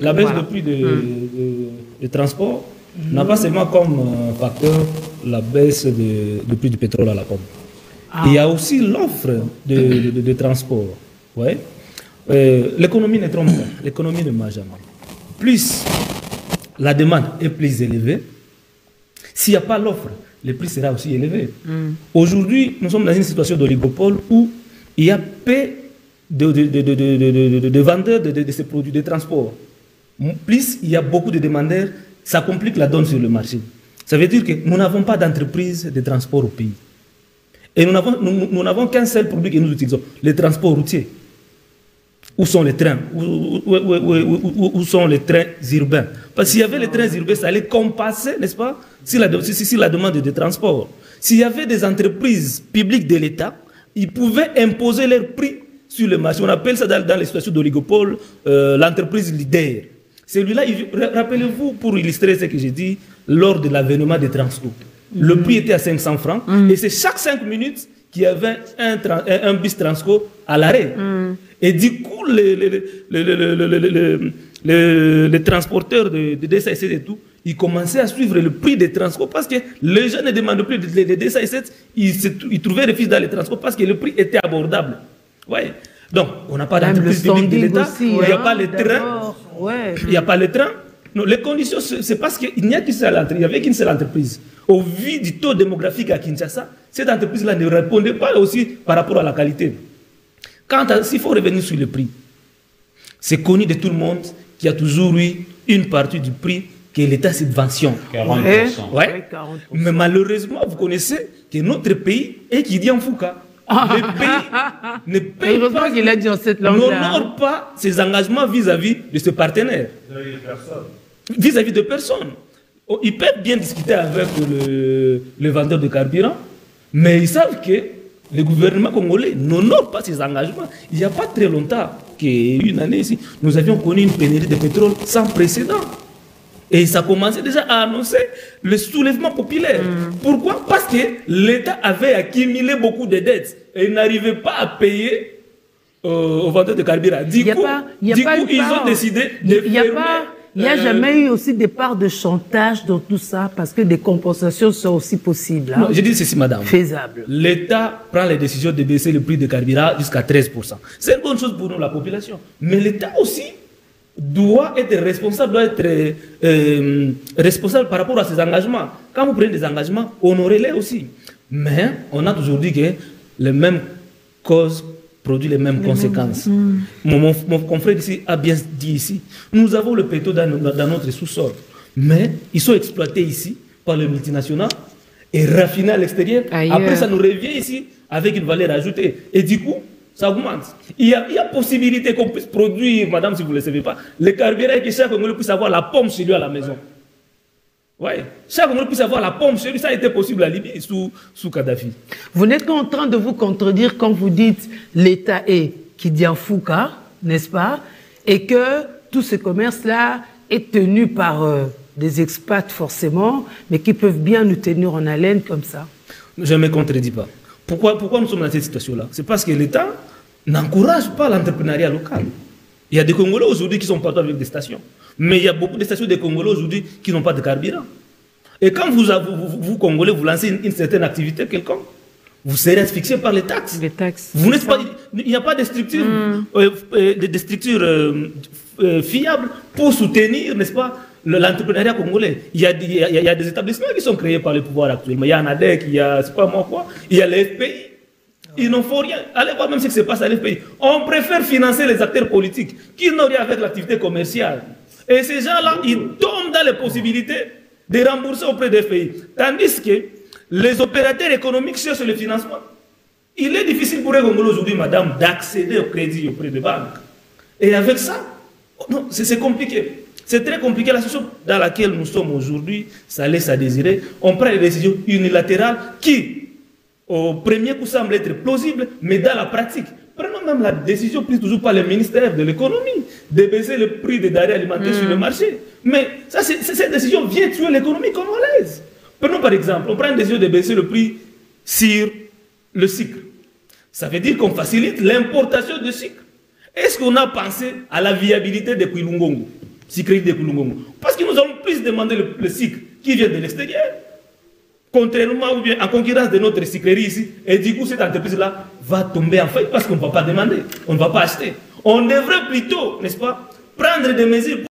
la baisse de prix de transport n'a pas seulement comme facteur la baisse de prix du pétrole à la pompe. Il y a aussi l'offre de transport. Ouais. L'économie ne trompe pas, l'économie ne marche jamais. Plus la demande est plus élevée, s'il n'y a pas l'offre, le prix sera aussi élevé. Aujourd'hui, nous sommes dans une situation d'oligopole où il y a peu de vendeurs de ces produits de transport. Plus il y a beaucoup de demandeurs, ça complique la donne sur le marché. Ça veut dire que nous n'avons pas d'entreprise de transport au pays. Et nous n'avons qu'un seul produit que nous utilisons, le transport routier. Où sont les trains? Où sont les trains urbains? Parce que s'il y avait les trains urbains, ça allait compenser, n'est-ce pas, si la demande de transport. S'il y avait des entreprises publiques de l'État, ils pouvaient imposer leurs prix sur le marché. On appelle ça dans les situations d'oligopole l'entreprise leader. Celui-là, rappelez-vous, pour illustrer ce que j'ai dit, lors de l'avènement des Transco, le prix était à 500 francs et c'est chaque 5 minutes qu'il y avait un bus Transco à l'arrêt. Et du coup, les transporteurs de DSA7 et tout, ils commençaient à suivre le prix des transports parce que les gens ne demandaient plus les DSA7, ils trouvaient refuge dans les transports parce que le prix était abordable. Ouais. Donc, on n'a pas d'entreprise publique de l'État, il n'y a pas les trains, il n'y a pas les trains. Non, les conditions, c'est parce qu'il n'y a qu'une seule entreprise, il n'y avait qu'une seule entreprise. Au vu du taux démographique à Kinshasa, cette entreprise-là ne répondait pas aussi par rapport à la qualité. S'il faut revenir sur le prix, c'est connu de tout le monde qu'il y a toujours eu une partie du prix que l'État subventionne. 40%. Ouais. 40%. Mais malheureusement, vous connaissez que notre pays est qui dit en Fouca. Le pays ne paye pas, qu'il a dit en cette langue-là. n'honore pas ses engagements vis-à-vis de ses partenaires. Vis-à-vis de personnes. Ils peuvent bien discuter avec le vendeur de carburant, mais ils savent que le gouvernement congolais n'honore pas ses engagements. Il n'y a pas très longtemps, qu'une année ici, nous avions connu une pénurie de pétrole sans précédent. Et ça commençait déjà à annoncer le soulèvement populaire. Pourquoi? Parce que l'État avait accumulé beaucoup de dettes et il n'arrivait pas à payer aux vendeurs de carburant. Du coup, ils ont décidé de fermer. Il n'y a jamais eu aussi des parts de chantage dans tout ça parce que des compensations sont aussi possibles. Hein? Non, je dis ceci, madame. Faisable. L'État prend les décisions de baisser le prix de carburant jusqu'à 13%. C'est une bonne chose pour nous, la population. Mais l'État aussi doit être responsable, responsable par rapport à ses engagements. Quand vous prenez des engagements, honorez-les aussi. Mais on a toujours dit que les mêmes causes produisent les mêmes conséquences. Mon confrère ici a bien dit ici, nous avons le pétrole dans notre sous-sol, mais ils sont exploités ici par les multinationales et raffinés à l'extérieur. Après, ça nous revient ici avec une valeur ajoutée. Et du coup, ça augmente. Il y a possibilité qu'on puisse produire, madame, si vous ne le savez pas, le carburant et que chaque Congolais puisse avoir la pomme chez lui à la maison. Oui, chaque Congolais puisse avoir la pomme chez lui, ça a été possible à Libye sous Kadhafi. Vous n'êtes pas en train de vous contredire quand vous dites l'État est Kidianfouka, n'est-ce pas? Et que tout ce commerce-là est tenu par des expats forcément, mais qui peuvent bien nous tenir en haleine comme ça. Je ne me contredis pas. Pourquoi nous sommes dans cette situation-là? C'est parce que l'État n'encourage pas l'entrepreneuriat local. Il y a des Congolais aujourd'hui qui sont partout avec des stations. Mais il y a beaucoup de stations de Congolais aujourd'hui qui n'ont pas de carburant. Et quand vous Congolais, vous lancez une certaine activité quelconque, vous serez asphyxié par les taxes. Les taxes. Vous n'êtes pas, il n'y a pas de structure, fiable pour soutenir, n'est-ce pas, l'entrepreneuriat congolais. Il y a des établissements qui sont créés par le pouvoir actuellement. Il y a ANADEC, il y a, c'est pas moi quoi, il y a les FPI. Ils n'en font rien. Allez voir même ce qui se passe à l'FPI. On préfère financer les acteurs politiques qui n'ont rien avec l'activité commerciale. Et ces gens-là, ils tombent dans les possibilités de rembourser auprès des FPI. Tandis que les opérateurs économiques cherchent le financement. Il est difficile pour les Congolais aujourd'hui, madame, d'accéder au crédit auprès des banques. Et avec ça, c'est compliqué. C'est très compliqué. La situation dans laquelle nous sommes aujourd'hui, ça laisse à désirer. On prend des décisions unilatérales qui, au premier coup, semblent être plausibles, mais dans la pratique, prenons même la décision prise toujours par le ministère de l'économie de baisser le prix des denrées alimentaires sur le marché. Mais ça, cette décision vient tuer l'économie congolaise. Prenons par exemple, on prend une décision de baisser le prix sur le sucre. Ça veut dire qu'on facilite l'importation de sucre. Est-ce qu'on a pensé à la viabilité des Kouilungongo? sucrerie de Kulungongo. Parce que nous allons plus demander le sucre qui vient de l'extérieur, contrairement ou bien en concurrence de notre sucrerie ici. Et du coup, cette entreprise-là va tomber en faillite parce qu'on ne va pas demander, on ne va pas acheter. On devrait plutôt, n'est-ce pas, prendre des mesures